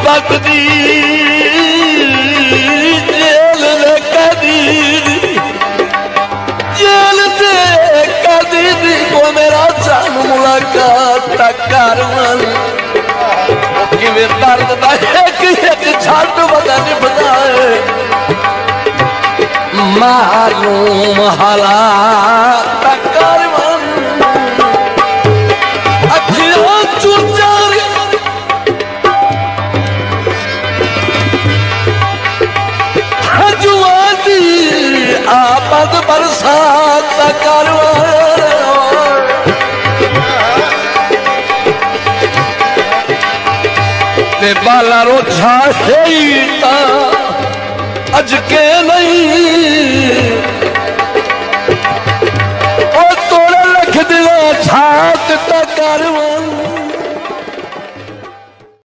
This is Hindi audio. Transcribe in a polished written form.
बकदी जेल ने कदी जेल से कदी को मेरा जान मुलाकात कर कि वे दर्द का एक छट बदन बताए मालूम हालात कर अखियां चुचार जुआती आपद बरसात कर बाला रोछा अज के नहीं तोड़े लख दिला छात तक